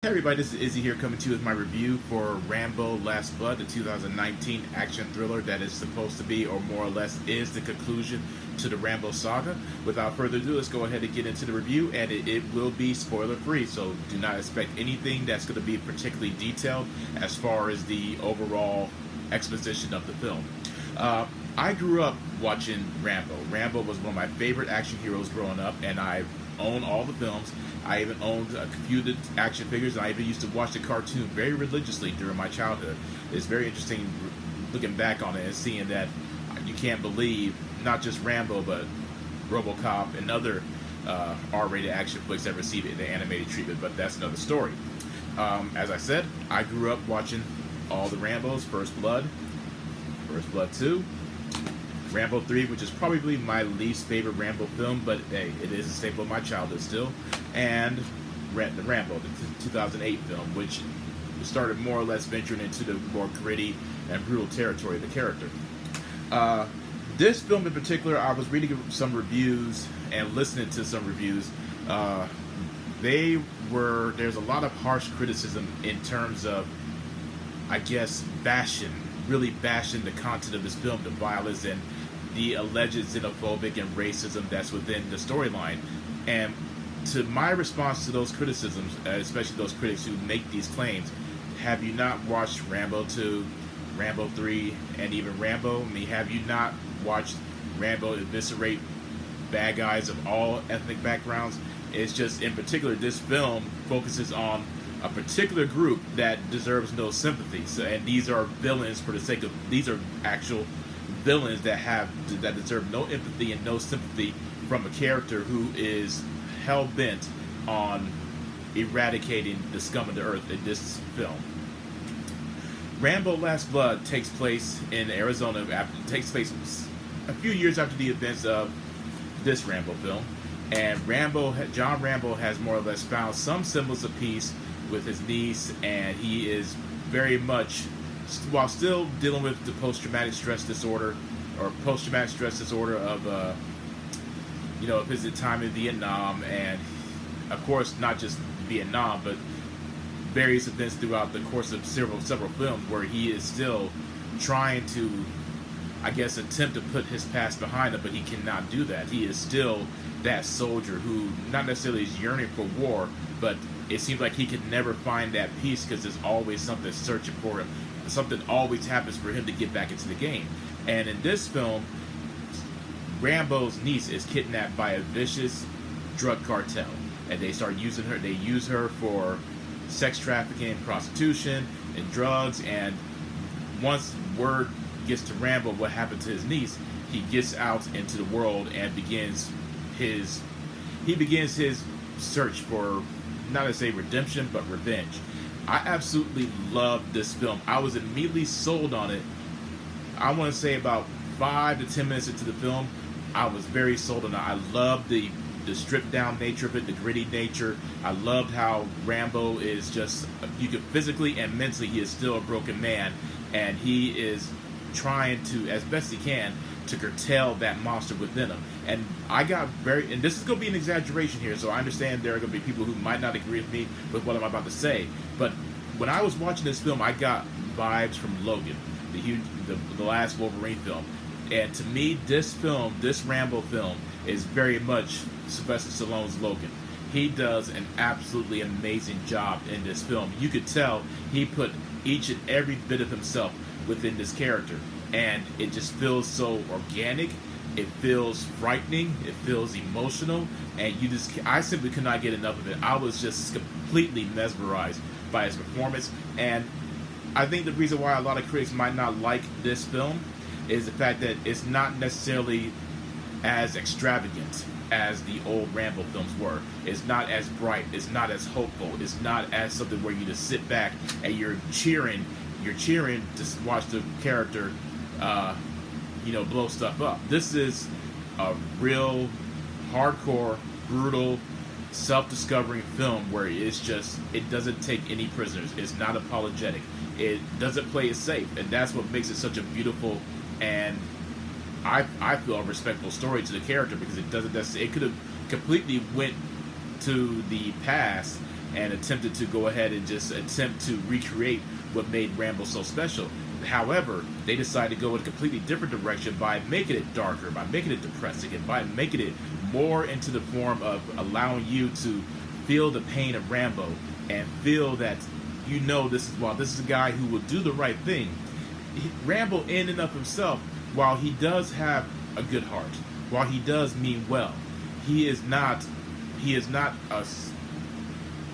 Hey everybody, this is Izzy here coming to you with my review for Rambo Last Blood, the 2019 action thriller that is supposed to be, or more or less is, the conclusion to the Rambo saga. Without further ado, let's go ahead and get into the review, and it will be spoiler free, so do not expect anything that's going to be particularly detailed as far as the overall exposition of the film. I grew up watching Rambo. Rambo was one of my favorite action heroes growing up, and I've owned all the films. I even owned a few of the action figures, and I even used to watch the cartoon very religiously during my childhood. It's very interesting looking back on it and seeing that you can't believe not just Rambo, but RoboCop and other R-rated action flicks ever received the animated treatment, but that's another story. As I said, I grew up watching all the Rambos: First Blood 2, Rambo 3, which is probably my least favorite Rambo film, but hey, it is a staple of my childhood still, and Rambo, the 2008 film, which started more or less venturing into the more gritty and brutal territory of the character. This film in particular, I was reading some reviews and listening to some reviews. There's a lot of harsh criticism in terms of, I guess, really bashing the content of this film, the violence and the alleged xenophobic and racism that's within the storyline. And to my response to those criticisms, especially those critics who make these claims, have you not watched Rambo 2, Rambo 3, and even Rambo? I mean, have you not watched Rambo eviscerate bad guys of all ethnic backgrounds? It's just, in particular, this film focuses on a particular group that deserves no sympathy. So, and these are villains for the sake of, these are actual villains that deserve no empathy and no sympathy from a character who is hell-bent on eradicating the scum of the earth in this film. Rambo Last Blood takes place in Arizona. Takes place a few years after the events of this Rambo film, and John Rambo has more or less found some semblance of peace with his niece, and he is very much, while still dealing with the post-traumatic stress disorder of his time in Vietnam, and of course not just Vietnam, but various events throughout the course of several films where he is still trying to, I guess, attempt to put his past behind him, but he cannot do that. He is still that soldier who not necessarily is yearning for war, but it seems like he can never find that peace because there's always something searching for him. Something always happens for him to get back into the game. And in this film, Rambo's niece is kidnapped by a vicious drug cartel, and they start using her. They use her for sex trafficking, prostitution, and drugs. And once word gets to Rambo what happened to his niece, he gets out into the world and begins his search for, not to say redemption, but revenge. I absolutely loved this film. I was immediately sold on it. I want to say about 5 to 10 minutes into the film, I was very sold on it. I loved the stripped down nature of it, the gritty nature. I loved how Rambo is just, you could physically and mentally, he is still a broken man, and he is trying to, as best he can, to curtail that monster within him. And and this is going to be an exaggeration here, so I understand there are going to be people who might not agree with me with what I'm about to say, but when I was watching this film, I got vibes from Logan, the last Wolverine film. And to me, this Rambo film, is very much Sylvester Stallone's Logan. He does an absolutely amazing job in this film. You could tell he put each and every bit of himself within this character, and it just feels so organic. It feels frightening. It feels emotional, and I simply could not get enough of it. I was just completely mesmerized by his performance, and I think the reason why a lot of critics might not like this film is the fact that it's not necessarily as extravagant as the old Rambo films were. It's not as bright. It's not as hopeful. It's not as something where you just sit back and you're cheering to watch the character, blow stuff up. This is a real hardcore, brutal, self-discovering film where it doesn't take any prisoners. It's not apologetic. It doesn't play it safe, and that's what makes it such a beautiful and I feel a respectful story to the character, because it could have completely went to the past and attempted to go ahead and just attempt to recreate what made Rambo so special. However, they decided to go in a completely different direction by making it darker, by making it depressing, and by making it more into the form of allowing you to feel the pain of Rambo and feel that this is a guy who will do the right thing. Rambo, in and of himself, while he does have a good heart, while he does mean well, he is not a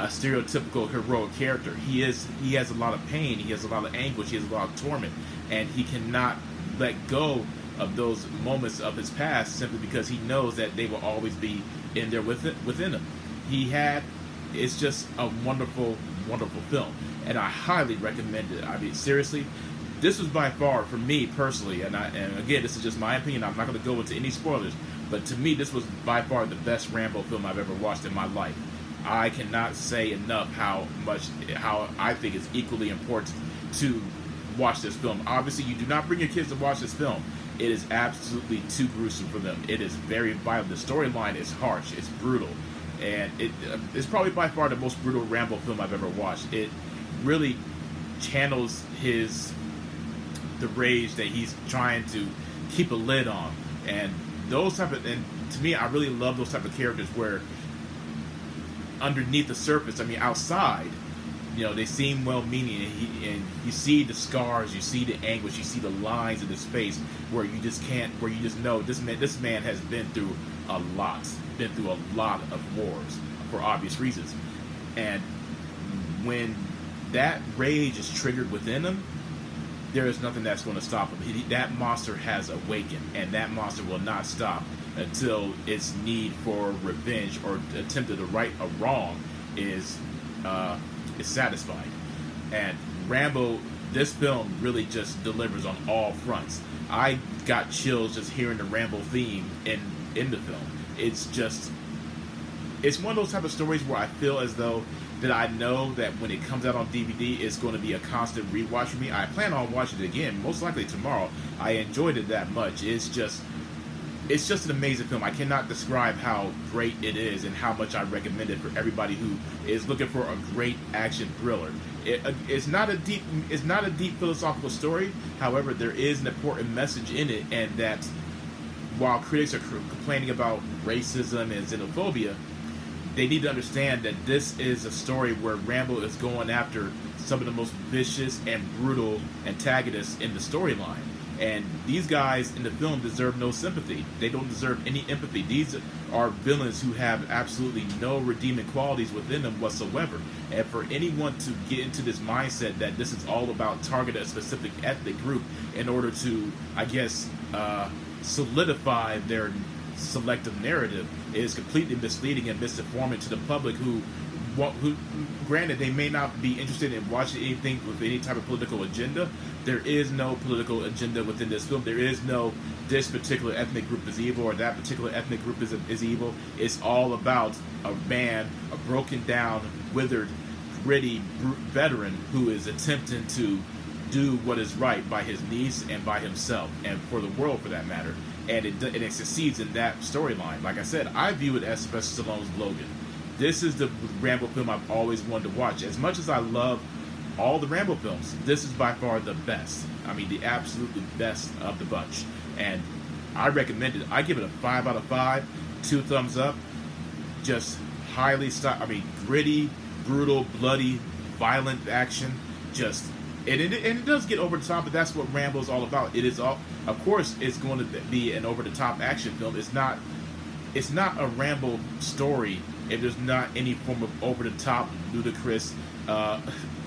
stereotypical heroic character. He has a lot of pain, he has a lot of anguish, he has a lot of torment, and he cannot let go of those moments of his past simply because he knows that they will always be in there within him. It's just a wonderful, wonderful film, and I highly recommend it. I mean, seriously, this was by far, for me personally, and again, this is just my opinion, I'm not going to go into any spoilers, but to me, this was by far the best Rambo film I've ever watched in my life. I cannot say enough how I think it's equally important to watch this film. Obviously, you do not bring your kids to watch this film. It is absolutely too gruesome for them. It is very violent. The storyline is harsh. It's brutal. And it's probably by far the most brutal Rambo film I've ever watched. It really channels the rage that he's trying to keep a lid on. And to me, I really love those type of characters where underneath the surface, I mean, outside, they seem well-meaning, and you see the scars, you see the anguish, you see the lines in his face, where you just know this man has been through a lot of wars for obvious reasons, and when that rage is triggered within him, there is nothing that's going to stop him. That monster has awakened, and that monster will not stop until its need for revenge or attempted to right a wrong is satisfied. And Rambo, this film really just delivers on all fronts. I got chills just hearing the Rambo theme in the film. It's one of those type of stories where I feel as though that I know that when it comes out on DVD, it's going to be a constant rewatch for me. I plan on watching it again, most likely tomorrow. I enjoyed it that much. It's just an amazing film. I cannot describe how great it is and how much I recommend it for everybody who is looking for a great action thriller. It's not a deep philosophical story. However, there is an important message in it, and that while critics are complaining about racism and xenophobia, they need to understand that this is a story where Rambo is going after some of the most vicious and brutal antagonists in the storyline. And these guys in the film deserve no sympathy. They don't deserve any empathy. These are villains who have absolutely no redeeming qualities within them whatsoever. And for anyone to get into this mindset that this is all about targeting a specific ethnic group in order to, I guess, solidify their selective narrative is completely misleading and misinforming to the public who, granted, they may not be interested in watching anything with any type of political agenda. There is no political agenda within this film. There is no this particular ethnic group is evil or that particular ethnic group is evil. It's all about a man, a broken down, withered, gritty veteran who is attempting to do what is right by his niece and by himself and for the world, for that matter. And it succeeds in that storyline. Like I said, I view it as Sylvester Stallone's Logan. This is the Rambo film I've always wanted to watch. As much as I love all the Rambo films, this is by far the best. I mean, the absolutely best of the bunch. And I recommend it. I give it a 5 out of 5, 2 thumbs up. Just gritty, brutal, bloody, violent action. And it does get over the top, but that's what Rambo's all about. It is all, of course, it's going to be an over the top action film. It's not a Rambo story if there's not any form of over the top, ludicrous,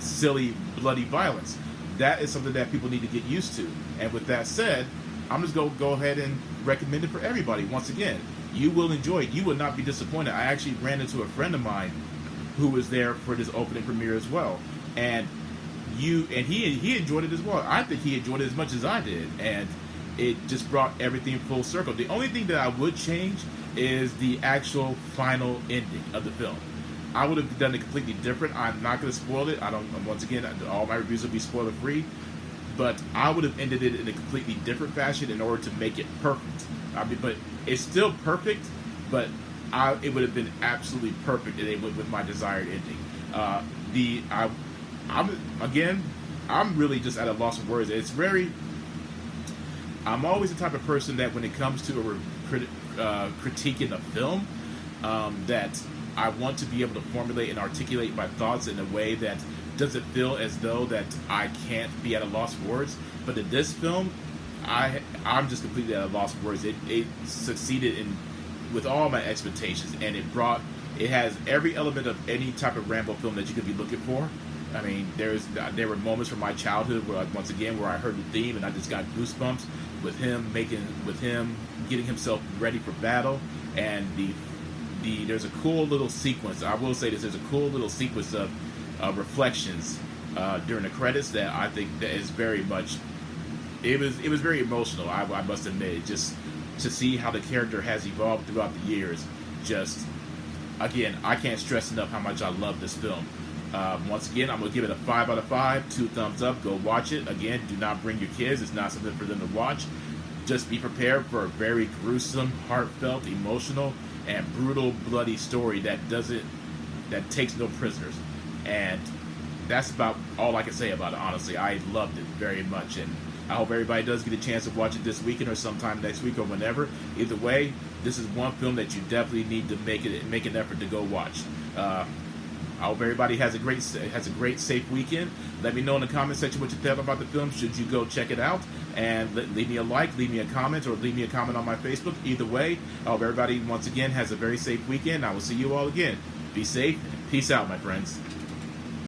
silly, bloody violence. That is something that people need to get used to. And with that said, I'm just going to go ahead and recommend it for everybody. Once again, you will enjoy it. You will not be disappointed. I actually ran into a friend of mine who was there for this opening premiere as well, and he enjoyed it as well. I think he enjoyed it as much as I did, and it just brought everything full circle. The only thing that I would change is the actual final ending of the film. I would have done it completely different. I'm not going to spoil it. Once again, all my reviews will be spoiler free, but I would have ended it in a completely different fashion in order to make it perfect. But it's still perfect, but it would have been absolutely perfect with my desired ending. The I'm again, I'm really just at a loss of words. It's very. I'm always the type of person that when it comes to critiquing a film, that I want to be able to formulate and articulate my thoughts in a way that doesn't feel as though that I can't be at a loss of words. But in this film, I'm just completely at a loss of words. It succeeded in with all my expectations, and it has every element of any type of Rambo film that you could be looking for. I mean, there were moments from my childhood where, once again, where I heard the theme and I just got goosebumps with him getting himself ready for battle, and there's a cool little sequence. I will say this: there's a cool little sequence of reflections during the credits that I think that is very much. It was very emotional. I must admit, just to see how the character has evolved throughout the years. Just again, I can't stress enough how much I love this film. Once again, I'm going to give it a 5 out of 5, 2 thumbs up. Go watch it. Again, do not bring your kids. It's not something for them to watch. Just be prepared for a very gruesome, heartfelt, emotional, and brutal, bloody story that takes no prisoners. And that's about all I can say about it, honestly. I loved it very much, and I hope everybody does get a chance to watch it this weekend or sometime next week or whenever. Either way, this is one film that you definitely need to make an effort to go watch. I hope everybody has a great, safe weekend. Let me know in the comment section what you think about the film. Should you go check it out? And leave me a like, leave me a comment, or leave me a comment on my Facebook. Either way, I hope everybody, once again, has a very safe weekend. I will see you all again. Be safe. Peace out, my friends.